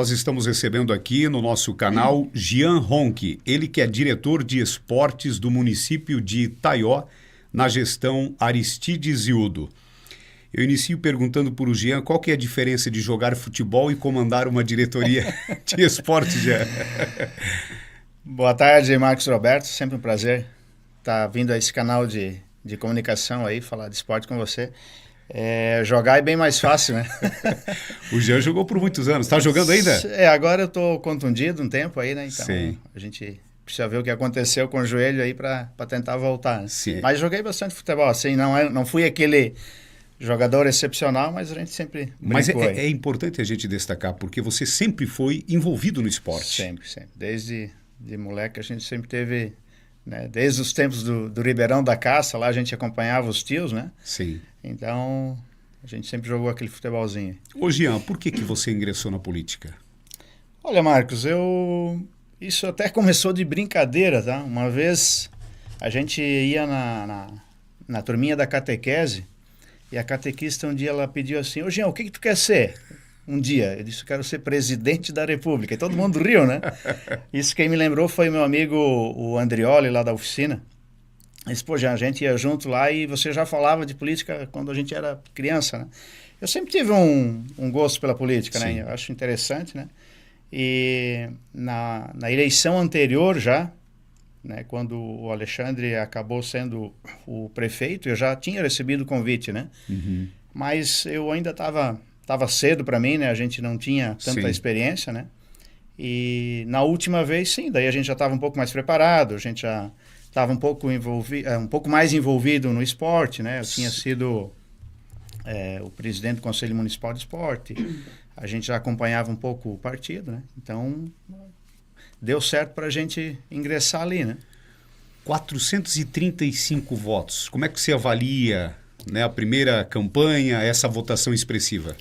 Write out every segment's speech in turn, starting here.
nós estamos recebendo aqui no nosso canal Jean Ronque, ele que é diretor de esportes do município de Itaió, na gestão Aristides Ziudo. Eu inicio perguntando para o Jean qual que é a diferença de jogar futebol e comandar uma diretoria de esportes, Jean. Boa tarde, Marcos Roberto, sempre um prazer estar vindo a esse canal de comunicação aí, falar de esporte com você. Jogar é bem mais fácil, né? O Jean jogou por muitos anos. Está jogando ainda? Agora eu estou contundido um tempo aí, né? Então Sim. A gente precisa ver o que aconteceu com o joelho aí para tentar voltar. Né? Sim. Mas joguei bastante futebol, assim, não fui aquele jogador excepcional, mas a gente sempre Mas brincou é importante a gente destacar, porque você sempre foi envolvido no esporte. Sempre. Desde de moleque a gente sempre teve... Né? Desde os tempos do Ribeirão da Caça, lá a gente acompanhava os tios, né? Sim. Então, a gente sempre jogou aquele futebolzinho. Ô Jean, por que você ingressou na política? Olha, Marcos, isso até começou de brincadeira, tá? Uma vez a gente ia na turminha da catequese e a catequista um dia ela pediu assim, ô Jean, o que tu quer ser? Um dia, eu disse, eu quero ser presidente da República. E todo mundo riu, né? Isso quem me lembrou foi meu amigo, o Andrioli, lá da oficina. Ele disse, pô, Jean, a gente ia junto lá e você já falava de política quando a gente era criança, né? Eu sempre tive um gosto pela política, Sim. né? Eu acho interessante, né? E na eleição anterior já, né, quando o Alexandre acabou sendo o prefeito, eu já tinha recebido o convite, né? Uhum. Mas eu ainda estava cedo para mim, né? A gente não tinha tanta Sim. experiência, né? E na última vez, sim, daí a gente já estava um pouco mais preparado, a gente já estava um pouco mais envolvido no esporte, né? Eu tinha sido o presidente do Conselho Municipal de Esporte, a gente já acompanhava um pouco o partido, né? Então, deu certo para a gente ingressar ali, né? 435 votos. Como é que você avalia, né, a primeira campanha, essa votação expressiva?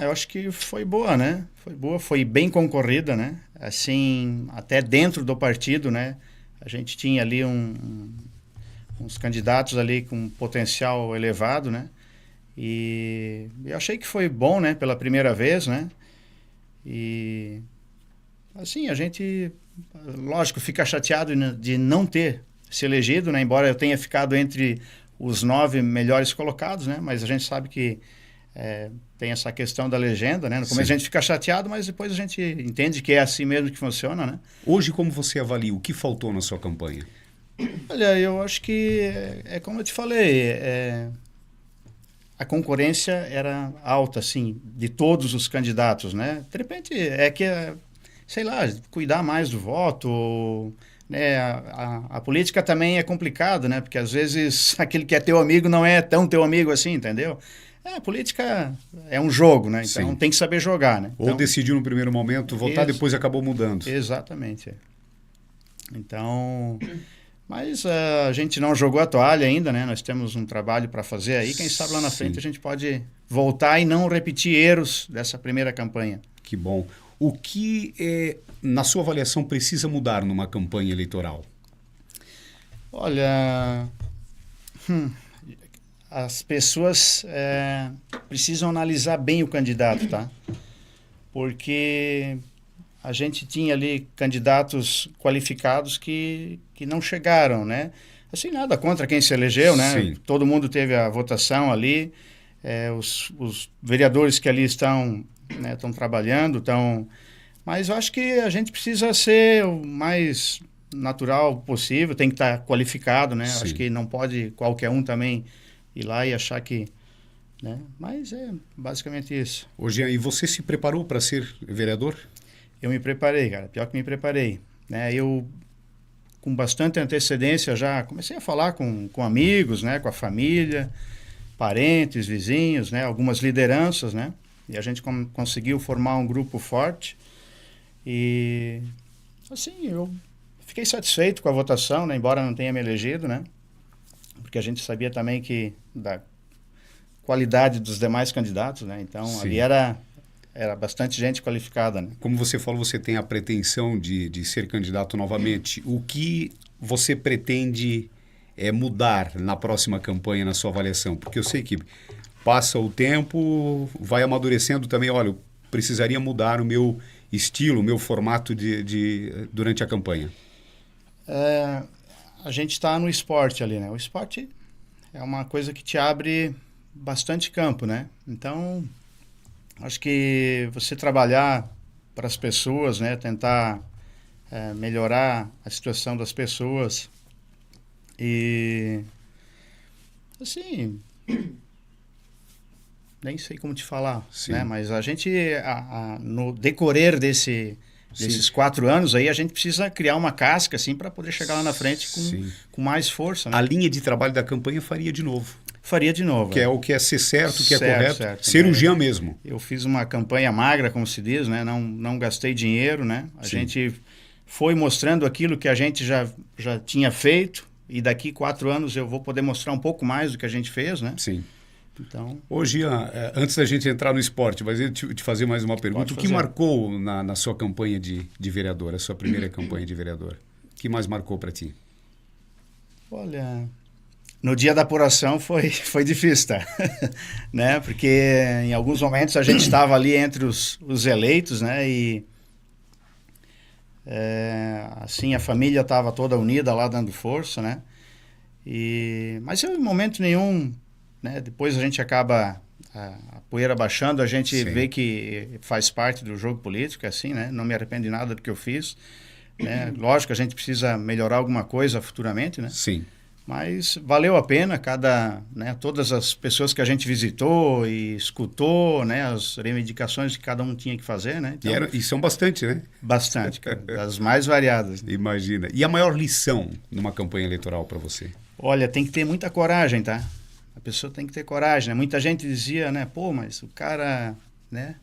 Eu acho que foi boa, né? Foi boa, foi bem concorrida, né? Assim, até dentro do partido, né? A gente tinha ali uns candidatos ali com potencial elevado, né? E eu achei que foi bom, né? Pela primeira vez, né? E, assim, a gente, lógico, fica chateado de não ter se elegido, né? Embora eu tenha ficado entre os 9 melhores colocados, né? Mas a gente sabe que tem essa questão da legenda, né? No começo Sim. a gente fica chateado, mas depois a gente entende que é assim mesmo que funciona, né? Hoje, como você avalia? O que faltou na sua campanha? Olha, eu acho que é como eu te falei, a concorrência era alta, assim, de todos os candidatos, né? De repente, sei lá, cuidar mais do voto, né? A política também é complicado, né? Porque às vezes aquele que é teu amigo não é tão teu amigo assim, entendeu? A política é um jogo, né? Então Sim. tem que saber jogar, né? Ou decidiu no primeiro momento votar, depois acabou mudando. Exatamente. Então, mas a gente não jogou a toalha ainda, né? Nós temos um trabalho para fazer aí. Quem sabe lá na frente a gente pode voltar e não repetir erros dessa primeira campanha. Que bom. O que, na sua avaliação, precisa mudar numa campanha eleitoral? Olha, as pessoas precisam analisar bem o candidato, tá? Porque a gente tinha ali candidatos qualificados que não chegaram, né? Assim, nada contra quem se elegeu, né? Sim. Todo mundo teve a votação ali, os vereadores que ali estão, né, estão trabalhando, mas eu acho que a gente precisa ser o mais natural possível, tem que estar qualificado, né? Sim. Acho que não pode qualquer um também ir lá e achar que... né? Mas é basicamente isso. Ô Jean, e você se preparou para ser vereador? Eu me preparei, cara. Pior que me preparei. Né? Eu, com bastante antecedência, já comecei a falar com amigos, né? Com a família, parentes, vizinhos, né? Algumas lideranças, né? E a gente conseguiu formar um grupo forte. E, assim, eu fiquei satisfeito com a votação, né? Embora não tenha me elegido, né? Porque a gente sabia também que da qualidade dos demais candidatos, né? Então, Sim. ali era bastante gente qualificada, né? Como você falou, você tem a pretensão de ser candidato novamente. O que você pretende mudar na próxima campanha, na sua avaliação? Porque eu sei que passa o tempo, vai amadurecendo também. Olha, eu precisaria mudar o meu estilo, o meu formato durante a campanha? A gente está no esporte ali, né? O esporte é uma coisa que te abre bastante campo, né? Então, acho que você trabalhar para as pessoas, né? Tentar melhorar a situação das pessoas e, assim, nem sei como te falar, né? Mas a gente, no decorrer desses 4 anos aí, a gente precisa criar uma casca, assim, para poder chegar lá na frente com mais força, né? A linha de trabalho da campanha faria de novo. Faria de novo. Que é o que é ser certo, o que é correto. Certo, ser o Jean mesmo. Eu fiz uma campanha magra, como se diz, né? Não gastei dinheiro, né? A gente foi mostrando aquilo que a gente já tinha feito e daqui 4 anos eu vou poder mostrar um pouco mais do que a gente fez, né? Sim. Então... Ô, Jean, antes da gente entrar no esporte, mas eu te fazer mais uma pergunta. O que marcou na sua campanha de vereador, a sua primeira campanha de vereador? O que mais marcou para ti? Olha... No dia da apuração foi difícil, tá? Né? Porque em alguns momentos a gente estava ali entre os eleitos, né? E assim a família estava toda unida lá dando força, né? Mas em momento nenhum, né? Depois a gente acaba a poeira baixando, a gente vê que faz parte do jogo político, assim, né? Não me arrependo de nada do que eu fiz, né? Lógico, a gente precisa melhorar alguma coisa futuramente, né? Sim. Mas valeu a pena todas as pessoas que a gente visitou e escutou, né, as reivindicações que cada um tinha que fazer, né? Então, e são bastante, né? Bastante, cara, as mais variadas. Imagina. E a maior lição numa campanha eleitoral para você? Olha, tem que ter muita coragem, tá? A pessoa tem que ter coragem, né? Muita gente dizia, né, pô, mas o cara, né?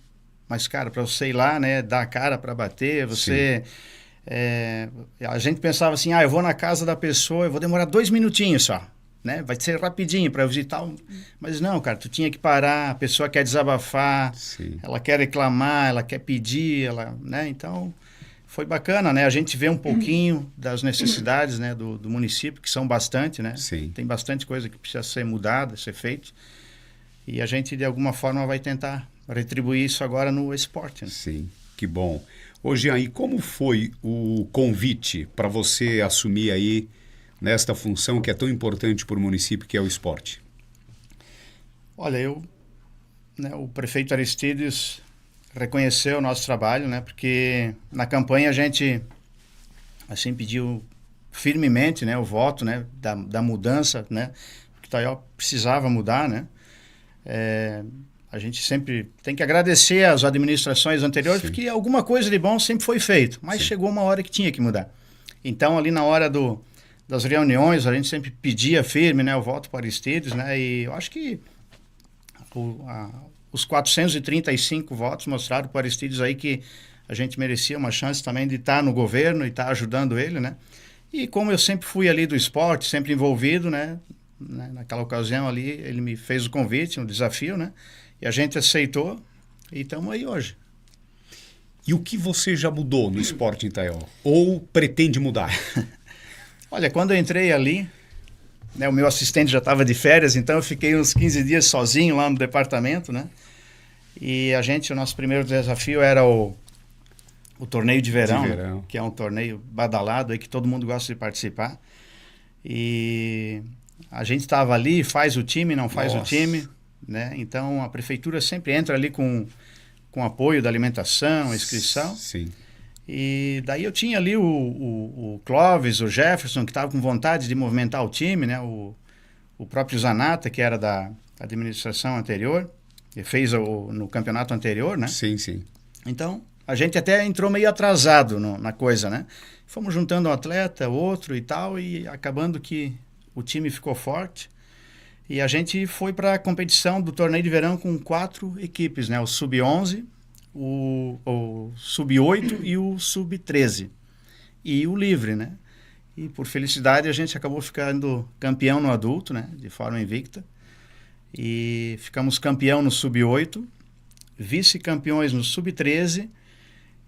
Mas, cara, para você ir lá, né, dar a cara para bater, você... a gente pensava assim, eu vou na casa da pessoa, eu vou demorar 2 minutinhos só, né? Vai ser rapidinho para visitar. Mas não, cara, tu tinha que parar, a pessoa quer desabafar, ela quer reclamar, ela quer pedir, né? Então, foi bacana, né? A gente vê um pouquinho das necessidades, né, do município, que são bastante, né? Tem bastante coisa que precisa ser mudada, ser feita. E a gente, de alguma forma, vai tentar retribuir isso agora no esporte, né? Sim, que bom. Ô, Jean, e como foi o convite para você assumir aí nesta função que é tão importante para o município, que é o esporte? Olha, o prefeito Aristides reconheceu o nosso trabalho, né? Porque na campanha a gente, assim, pediu firmemente, né, o voto, né, da mudança, né? Que Taió precisava mudar, né? A gente sempre tem que agradecer às administrações anteriores, porque alguma coisa de bom sempre foi feito, mas chegou uma hora que tinha que mudar. Então, ali na hora das reuniões, a gente sempre pedia firme, né, o voto para Aristides, né, e eu acho que os 435 votos mostraram para Aristides aí que a gente merecia uma chance também de estar no governo e estar ajudando ele, né. E como eu sempre fui ali do esporte, sempre envolvido, né, naquela ocasião ali, ele me fez o convite, um desafio, né, e a gente aceitou e estamos aí hoje. E o que você já mudou no esporte em Taió? Ou pretende mudar? Olha, quando eu entrei ali, né, o meu assistente já estava de férias, então eu fiquei uns 15 dias sozinho lá no departamento, né? E o nosso primeiro desafio era o torneio de verão, que é um torneio badalado aí que todo mundo gosta de participar. E a gente estava ali, faz o time, não faz o time, né? Então a prefeitura sempre entra ali com apoio da alimentação, a inscrição. Sim. E daí eu tinha ali o Clóvis, o Jefferson, que estava com vontade de movimentar o time, né? O próprio Zanata, que era da administração anterior, e fez no campeonato anterior, né? Sim, sim. Então a gente até entrou meio atrasado na coisa, né? Fomos juntando um atleta, outro e tal, e acabando que o time ficou forte. E a gente foi para a competição do torneio de verão com 4 equipes, né? O Sub-11, o Sub-8 e o Sub-13. E o livre, né? E por felicidade a gente acabou ficando campeão no adulto, né? De forma invicta. E ficamos campeão no Sub-8, vice-campeões no Sub-13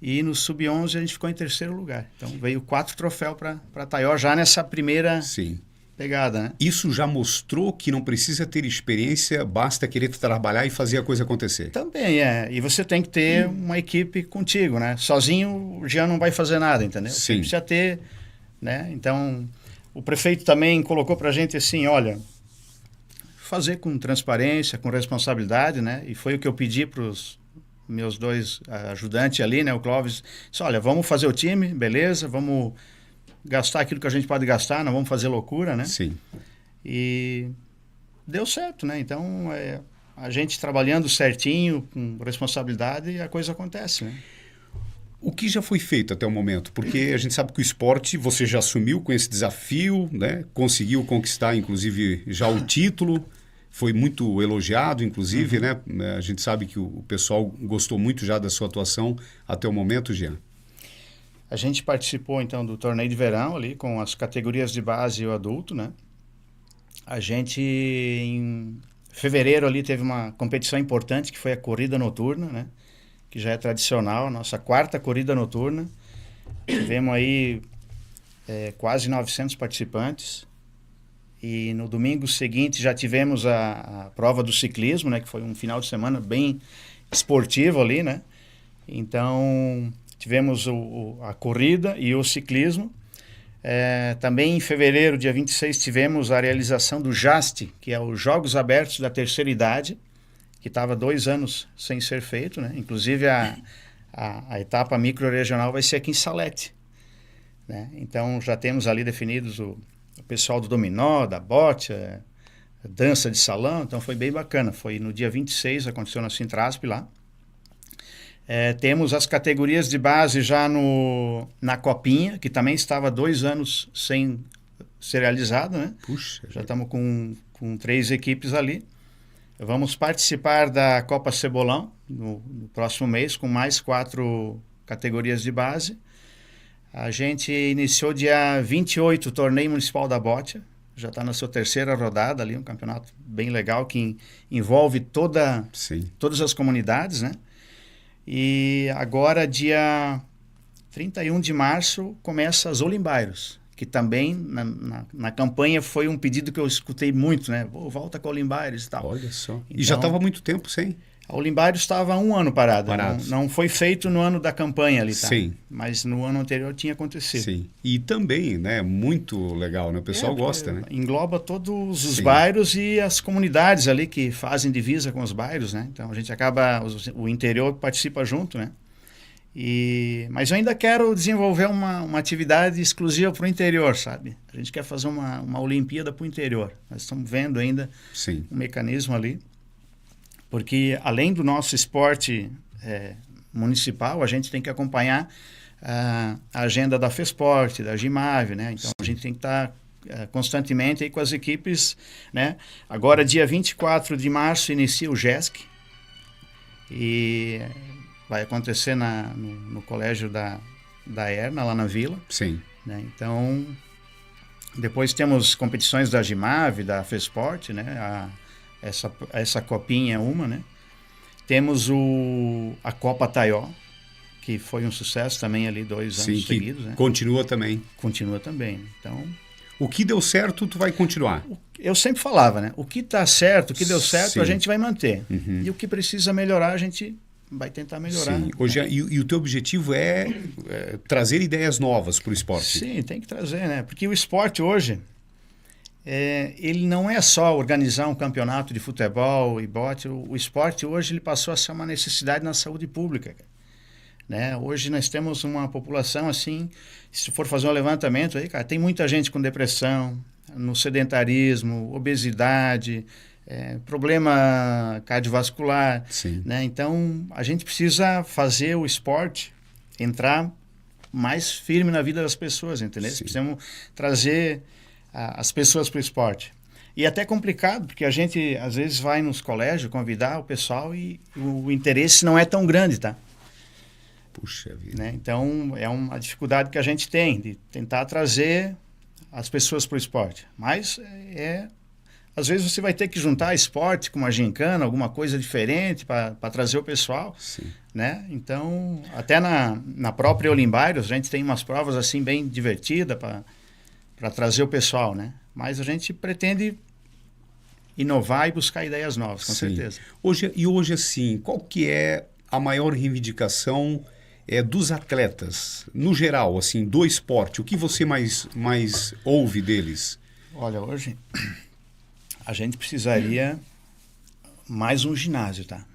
e no Sub-11 a gente ficou em 3º lugar. Então veio 4 troféus para Taió já nessa primeira... Sim. pegada, né? Isso já mostrou que não precisa ter experiência, basta querer trabalhar e fazer a coisa acontecer. Também é. E você tem que ter uma equipe contigo, né? Sozinho o Jean não vai fazer nada, entendeu? Você Sim. precisa ter, né? Então, o prefeito também colocou pra gente assim, olha, fazer com transparência, com responsabilidade, né? E foi o que eu pedi para os meus dois ajudantes ali, né? O Clóvis disse, olha, vamos fazer o time, beleza, vamos gastar aquilo que a gente pode gastar, não vamos fazer loucura, né? Sim. E deu certo, né? Então, a gente trabalhando certinho, com responsabilidade, a coisa acontece, né? O que já foi feito até o momento? Porque a gente sabe que o esporte você já assumiu com esse desafio, né? Conseguiu conquistar, inclusive, já o título. Foi muito elogiado, inclusive, né? A gente sabe que o pessoal gostou muito já da sua atuação até o momento, Jean. A gente participou, então, do torneio de verão ali, com as categorias de base e o adulto, né? A gente, em fevereiro ali, teve uma competição importante, que foi a corrida noturna, né? Que já é tradicional, nossa quarta corrida noturna. Tivemos aí quase 900 participantes. E no domingo seguinte já tivemos a prova do ciclismo, né? Que foi um final de semana bem esportivo ali, né? Então, tivemos a corrida e o ciclismo. Também em fevereiro, dia 26, tivemos a realização do JAST, que é os Jogos Abertos da Terceira Idade, que estava 2 anos sem ser feito, né? Inclusive, a etapa micro-regional vai ser aqui em Salete, né? Então, já temos ali definidos o pessoal do dominó, da bote, dança de salão, então foi bem bacana. Foi no dia 26, aconteceu na Sintrasp lá. Temos as categorias de base já na Copinha, que também estava 2 anos sem ser realizada, né? Puxa. Já estamos com 3 equipes ali. Vamos participar da Copa Cebolão no próximo mês, com mais 4 categorias de base. A gente iniciou dia 28 o Torneio Municipal da Bote, já está na sua 3ª rodada ali, um campeonato bem legal que envolve todas as comunidades, né? E agora, dia 31 de março, começa as Olimbairos, que também na campanha foi um pedido que eu escutei muito, né? Volta com a Olimbairos e tal. Olha só. Então, e já estava há muito tempo sem? A Olimbairos estava há 1 ano parada. Não foi feito no ano da campanha ali, tá? Sim. Mas no ano anterior tinha acontecido. Sim. E também, né? Muito legal, né? O pessoal gosta, né? Engloba todos os bairros e as comunidades ali que fazem divisa com os bairros, né? Então a gente acaba, o interior participa junto, né? Mas eu ainda quero desenvolver uma atividade exclusiva para o interior, sabe? A gente quer fazer uma Olimpíada para o interior. Nós estamos vendo ainda um mecanismo ali. Porque além do nosso esporte municipal, a gente tem que acompanhar a agenda da FESPORT, da GIMAV, né? Então a gente tem que estar constantemente aí com as equipes, né? Agora, dia 24 de março, inicia o GESC e vai acontecer no colégio da Erna, lá na Vila. Sim. Né? Então, depois temos competições da GIMAV, da FESPORT, né? Essa copinha é uma, né? Temos a Copa Taió, que foi um sucesso também ali 2 anos seguidos, né? Continua também. Continua também. Então, o que deu certo, tu vai continuar. Eu sempre falava, né? O que está certo, o que deu certo, a gente vai manter. Uhum. E o que precisa melhorar, a gente vai tentar melhorar. Sim. Hoje, e o teu objetivo é trazer ideias novas para o esporte? Sim, tem que trazer, né? Porque o esporte hoje, ele não é só organizar um campeonato de futebol e bote. O esporte hoje ele passou a ser uma necessidade na saúde pública, né? Hoje nós temos uma população assim, se for fazer um levantamento aí, cara, tem muita gente com depressão, no sedentarismo, obesidade, problema cardiovascular, né? Então a gente precisa fazer o esporte entrar mais firme na vida das pessoas, entendeu? Precisamos trazer as pessoas para o esporte. E é até complicado, porque a gente às vezes vai nos colégios convidar o pessoal e o interesse não é tão grande, tá? Puxa vida. Né? Então é uma dificuldade que a gente tem de tentar trazer as pessoas para o esporte. Mas às vezes você vai ter que juntar esporte com uma gincana, alguma coisa diferente para trazer o pessoal. Sim. Né? Então, até na própria Olimbairos, a gente tem umas provas assim bem divertidas trazer o pessoal, né? Mas a gente pretende inovar e buscar ideias novas, com certeza. Hoje, assim, qual que é a maior reivindicação dos atletas, no geral, assim, do esporte? O que você mais ouve deles? Olha, hoje a gente precisaria mais um ginásio, tá?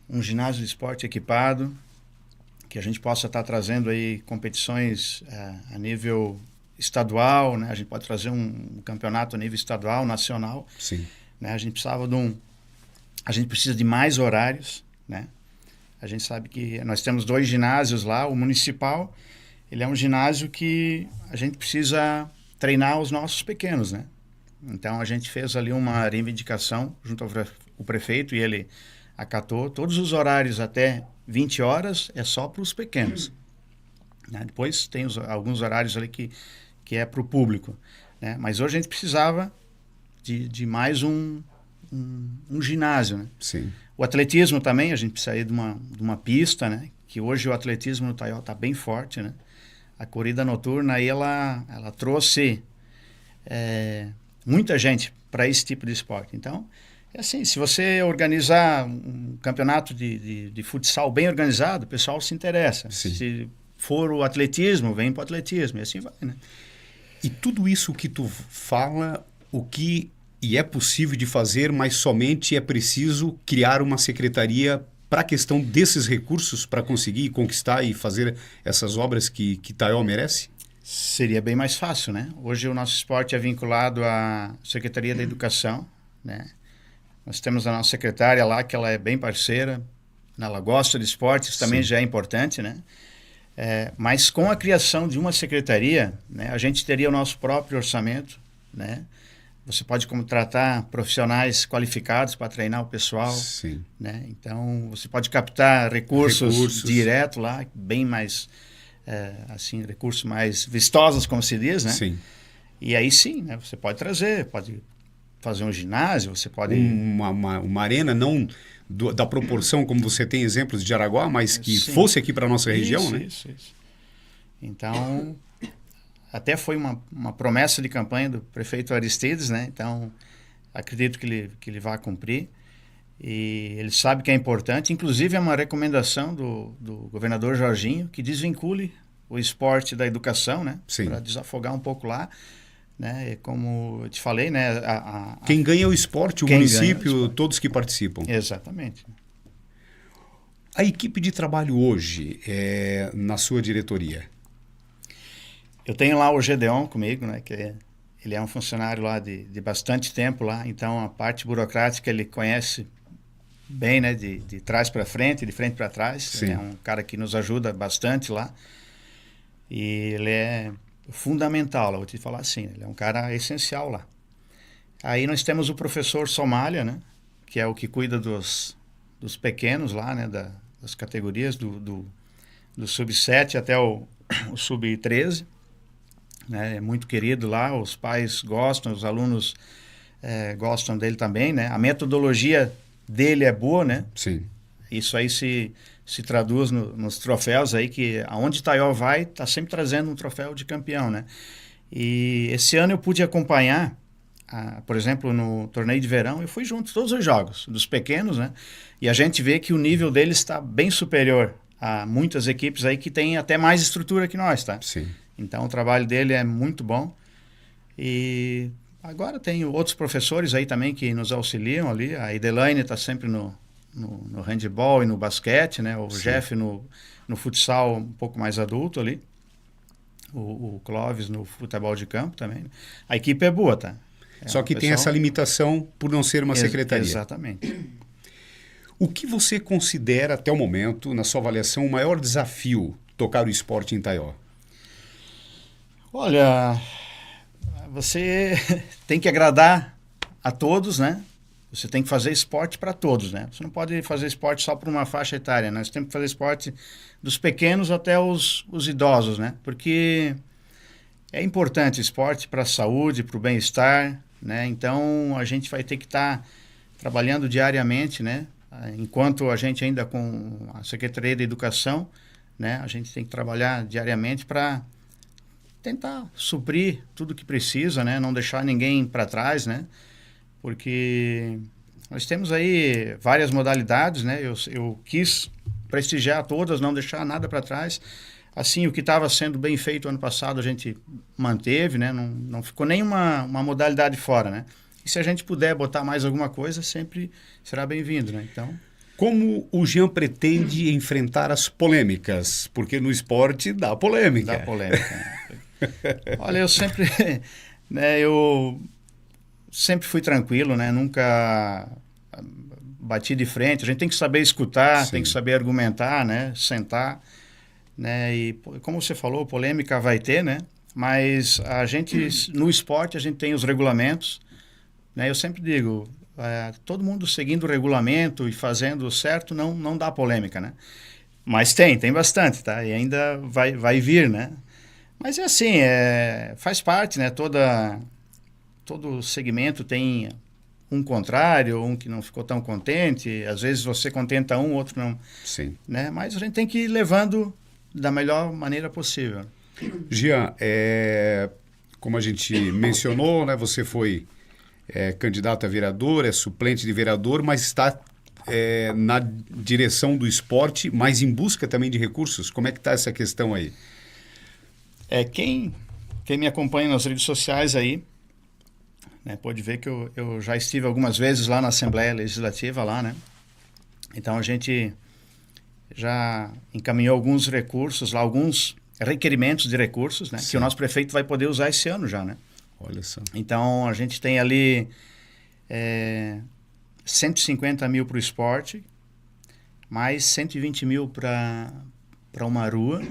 Um ginásio de esporte equipado, que a gente possa estar trazendo aí competições a nível estadual, né? A gente pode trazer um campeonato a nível estadual, nacional. Sim. Né? A gente precisa de mais horários, né? A gente sabe que nós temos 2 ginásios lá. O municipal, ele é um ginásio que a gente precisa treinar os nossos pequenos, né? Então a gente fez ali uma reivindicação junto ao prefeito e ele acatou. Todos os horários até 20 horas é só para os pequenos. Né? Depois tem alguns horários ali que é para o público. Né? Mas hoje a gente precisava de mais um ginásio. Né? Sim. O atletismo também, a gente precisaria de uma pista, né? Que hoje o atletismo no Taió está bem forte. Né? A corrida noturna aí ela trouxe muita gente para esse tipo de esporte. Então, é assim, se você organizar um campeonato de futsal bem organizado, o pessoal se interessa. Sim. Se for o atletismo, vem para o atletismo, e assim vai, né? E tudo isso que tu fala, e é possível de fazer, mas somente é preciso criar uma secretaria para a questão desses recursos, para conseguir conquistar e fazer essas obras que Taió merece? Seria bem mais fácil, né? Hoje o nosso esporte é vinculado à Secretaria da Educação, né? Nós temos a nossa secretária lá, que ela é bem parceira, ela gosta de esportes, também já é importante, né? Mas com a criação de uma secretaria, né, a gente teria o nosso próprio orçamento, né? Você pode contratar profissionais qualificados para treinar o pessoal. Sim. Né? Então, você pode captar recursos direto lá, bem mais, assim, recursos mais vistosos, como se diz, né? Sim. E aí sim, né? Você pode trazer, pode fazer um ginásio, você pode... Uma arena, não da proporção como você tem exemplos de Araguá, mas que Sim. fosse aqui para a nossa região, né? Isso. Então... Até foi uma promessa de campanha do prefeito Aristides, né? Então, acredito que ele vai cumprir. E ele sabe que é importante. Inclusive, é uma recomendação do governador Jorginho que desvincule o esporte da educação, né? Para desafogar um pouco lá. Né? E como eu te falei, né? Quem ganha o esporte, o município, todos que participam. Exatamente. A equipe de trabalho hoje, na sua diretoria? Eu tenho lá o Gedeon comigo, né, que ele é um funcionário lá de bastante tempo lá, então a parte burocrática ele conhece bem, né, de trás para frente, de frente para trás. Sim. Ele é um cara que nos ajuda bastante lá e ele é fundamental, vou te falar assim, ele é um cara essencial lá. Aí nós temos o professor Somália, né, que é o que cuida dos pequenos lá, né, das categorias do sub-7 até o sub-13. Né, é muito querido lá, os pais gostam, os alunos gostam dele também, né? A metodologia dele é boa, né? Sim. Isso aí se traduz nos troféus aí, que aonde Taió vai, está sempre trazendo um troféu de campeão, né? E esse ano eu pude acompanhar, por exemplo, no torneio de verão, eu fui junto todos os jogos, dos pequenos, né? E a gente vê que o nível deles está bem superior a muitas equipes aí que têm até mais estrutura que nós, tá? Sim. Então, o trabalho dele é muito bom. E agora tem outros professores aí também que nos auxiliam ali. A Idelaine está sempre no handebol e no basquete, né? O Jeff no futsal um pouco mais adulto ali. O Clóvis no futebol de campo também. A equipe é boa, tá? Só que tem essa limitação por não ser uma secretaria. Exatamente. O que você considera, até o momento, na sua avaliação, o maior desafio tocar o esporte em Taió? Olha, você tem que agradar a todos, né? Você tem que fazer esporte para todos, né? Você não pode fazer esporte só para uma faixa etária, né? Você tem que fazer esporte dos pequenos até os idosos, né? Porque é importante esporte para a saúde, para o bem-estar, né? Então, a gente vai ter que estar trabalhando diariamente, né? Enquanto a gente ainda com a Secretaria da Educação, né? A gente tem que trabalhar diariamente para tentar suprir tudo que precisa, né? Não deixar ninguém para trás, né? Porque nós temos aí várias modalidades, né? Eu quis prestigiar todas, não deixar nada para trás. Assim, o que estava sendo bem feito ano passado a gente manteve, né? Não ficou nenhuma uma modalidade fora, né? E se a gente puder botar mais alguma coisa, sempre será bem-vindo, né? Então... Como o Jean pretende enfrentar as polêmicas? Porque no esporte dá polêmica. Dá polêmica. Né? Olha, eu sempre fui tranquilo, né? Nunca bati de frente. A gente tem que saber escutar, Sim. tem que saber argumentar, né? Sentar, né? E como você falou, polêmica vai ter, né? Mas a gente, no esporte, a gente tem os regulamentos, né? Eu sempre digo, todo mundo seguindo o regulamento e fazendo certo não dá polêmica, né? Mas tem bastante, tá? E ainda vai vir, né? Mas é assim, faz parte, né? Todo segmento tem um contrário, um que não ficou tão contente. Às vezes você contenta um, outro não. Sim. Né? Mas a gente tem que ir levando da melhor maneira possível. Jean, como a gente mencionou, né? Você foi candidato a vereador, é suplente de vereador, mas está na direção do esporte, mas em busca também de recursos. Como é que está essa questão aí? Quem me acompanha nas redes sociais aí, né, pode ver que eu já estive algumas vezes lá na Assembleia Legislativa, lá, né? Então a gente já encaminhou alguns recursos lá, alguns requerimentos de recursos, né? Que o nosso prefeito vai poder usar esse ano já, né? Olha só. Então, a gente tem ali 150 mil para o esporte, mais 120 mil para uma rua,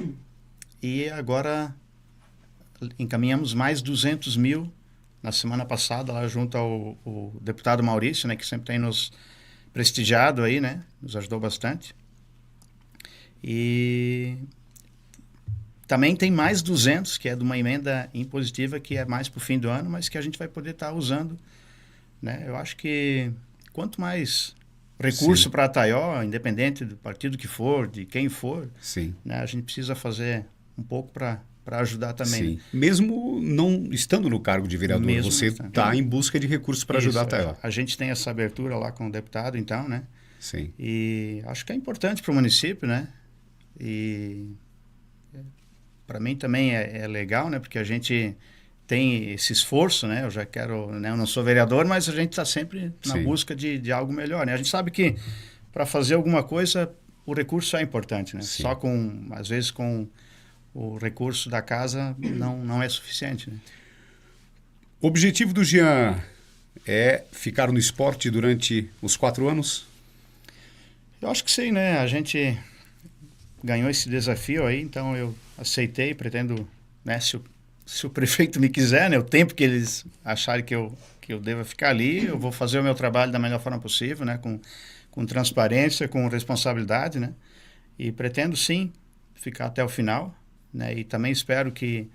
e agora encaminhamos mais 200 mil na semana passada, lá junto ao deputado Maurício, né, que sempre tem nos prestigiado aí, né, nos ajudou bastante. E... também tem mais 200, que é de uma emenda impositiva, que é mais para o fim do ano, mas que a gente vai poder estar usando, né? Eu acho que quanto mais recurso para a Taió, independente do partido que for, de quem for, sim, né? A gente precisa fazer um pouco para ajudar também. Sim. Né? Mesmo não estando no cargo de vereador, mesmo você está em busca de recursos para ajudar a Taió. A gente tem essa abertura lá com o deputado, então, né? Sim. E acho que é importante para o município, né? E... para mim também é legal, né? Porque a gente tem esse esforço, né? Eu já quero, né? Eu não sou vereador, mas a gente está sempre na Sim. busca de algo melhor, né? A gente sabe que para fazer alguma coisa o recurso é importante, né? Sim. Só às vezes com o recurso da casa não é suficiente, né? O objetivo do Jean é ficar no esporte durante os 4 anos? Eu acho que sim, né? A gente ganhou esse desafio aí, então eu aceitei, pretendo, né, se o prefeito me quiser, né, o tempo que eles acharem que eu deva ficar ali, eu vou fazer o meu trabalho da melhor forma possível, né, com transparência, com responsabilidade, né, e pretendo sim ficar até o final, né, e também espero que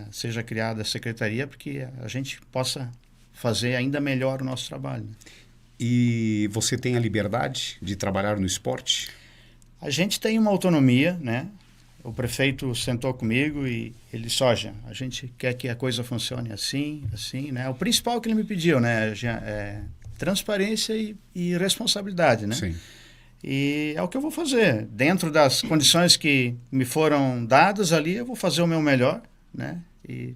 seja criada a secretaria, porque a gente possa fazer ainda melhor o nosso trabalho. Né. E você tem a liberdade de trabalhar no esporte? A gente tem uma autonomia, né? O prefeito sentou comigo e ele disse, Jean, a gente quer que a coisa funcione assim, né? O principal que ele me pediu, né, Jean, é transparência e responsabilidade, né? Sim. E é o que eu vou fazer. Dentro das condições que me foram dadas ali, eu vou fazer o meu melhor, né? E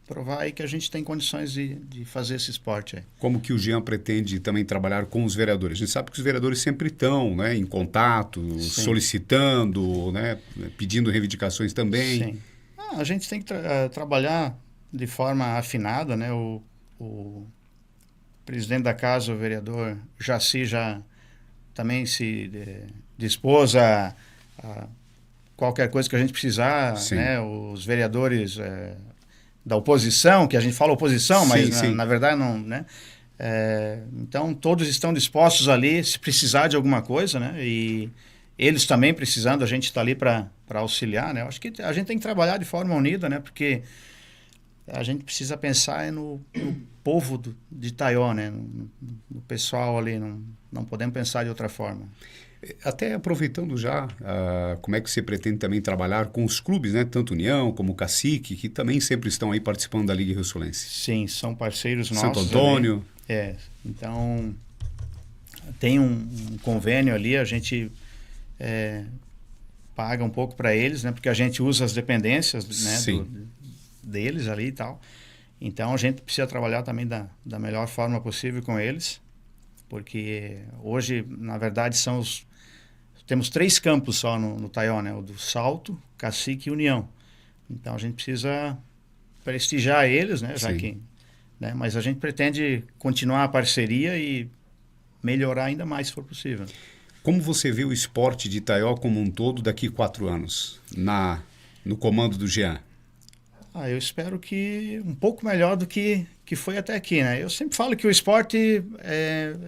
provar aí que a gente tem condições de fazer esse esporte aí. Como que o Jean pretende também trabalhar com os vereadores? A gente sabe que os vereadores sempre estão, né, em contato, sim, solicitando, né, pedindo reivindicações também. Sim. A gente tem que trabalhar de forma afinada, né? O presidente da casa, o vereador Jaci, já também se dispôs a qualquer coisa que a gente precisar, sim, né? Os vereadores... da oposição, que a gente fala oposição, sim, mas na verdade não, né? Então todos estão dispostos ali, se precisar de alguma coisa, né? E eles também precisando, a gente está ali para auxiliar, né? Eu acho que a gente tem que trabalhar de forma unida, né? Porque a gente precisa pensar no povo de Taió, né? No pessoal ali, não podemos pensar de outra forma. Até aproveitando já, como é que você pretende também trabalhar com os clubes, né? Tanto União como o Cacique, que também sempre estão aí participando da Liga Rio Solense. Sim, são parceiros nossos. Santo Antônio. Ali. Então tem um convênio ali, a gente paga um pouco para eles, né? Porque a gente usa as dependências, né? Deles ali e tal. Então a gente precisa trabalhar também da melhor forma possível com eles, porque hoje, na verdade, temos 3 campos só no Taió, né? O do Salto, Cacique e União. Então a gente precisa prestigiar eles, né? Já que, né? Mas a gente pretende continuar a parceria e melhorar ainda mais se for possível. Como você vê o esporte de Taió como um todo daqui a 4 anos, no comando do Jean? Eu espero que um pouco melhor do que foi até aqui, né? Eu sempre falo que o esporte,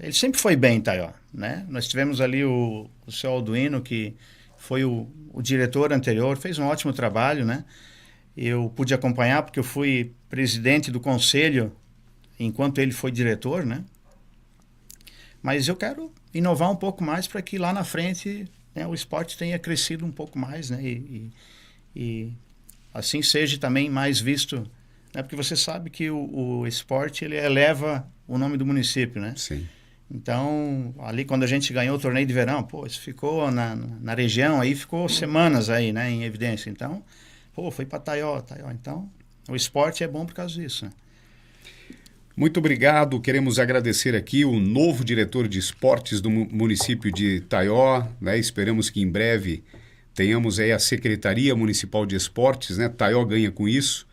ele sempre foi bem em Taió, né? Nós tivemos ali o seu Alduino, que foi o diretor anterior, fez um ótimo trabalho, né? Eu pude acompanhar porque eu fui presidente do conselho enquanto ele foi diretor, né? Mas eu quero inovar um pouco mais para que lá na frente, né, o esporte tenha crescido um pouco mais, né? E assim seja também mais visto, né? Porque você sabe que o esporte ele eleva o nome do município, né? Sim. Então, ali quando a gente ganhou o torneio de verão, isso ficou na região, aí ficou semanas aí, né, em evidência. Então, foi para Taió. Então, o esporte é bom por causa disso, né? Muito obrigado. Queremos agradecer aqui o novo diretor de esportes do município de Taió, né? Esperamos que em breve tenhamos aí a Secretaria Municipal de Esportes, né? Taió ganha com isso.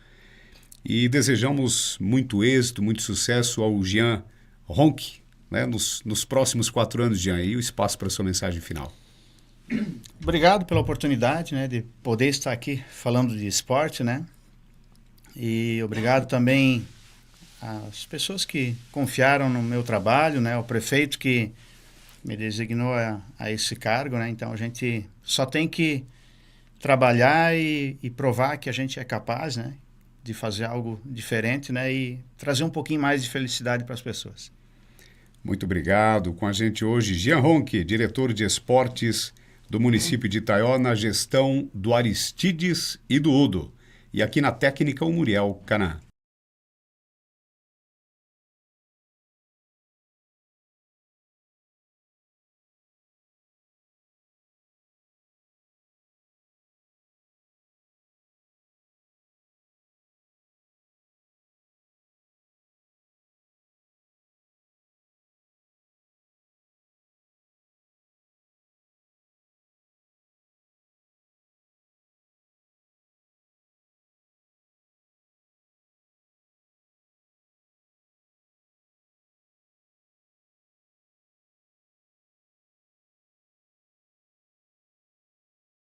E desejamos muito êxito, muito sucesso ao Jean Ronque, né? Nos próximos 4 anos, Jean. E o espaço para a sua mensagem final. Obrigado pela oportunidade, né, de poder estar aqui falando de esporte, né? E obrigado também às pessoas que confiaram no meu trabalho, né? O prefeito que me designou a esse cargo, né? Então a gente só tem que trabalhar e provar que a gente é capaz, né, de fazer algo diferente, né, e trazer um pouquinho mais de felicidade para as pessoas. Muito obrigado. Com a gente hoje, Jean Ronque, diretor de esportes do município de Taió, na gestão do Aristides e do Udo. E aqui na técnica, o Muriel Canã.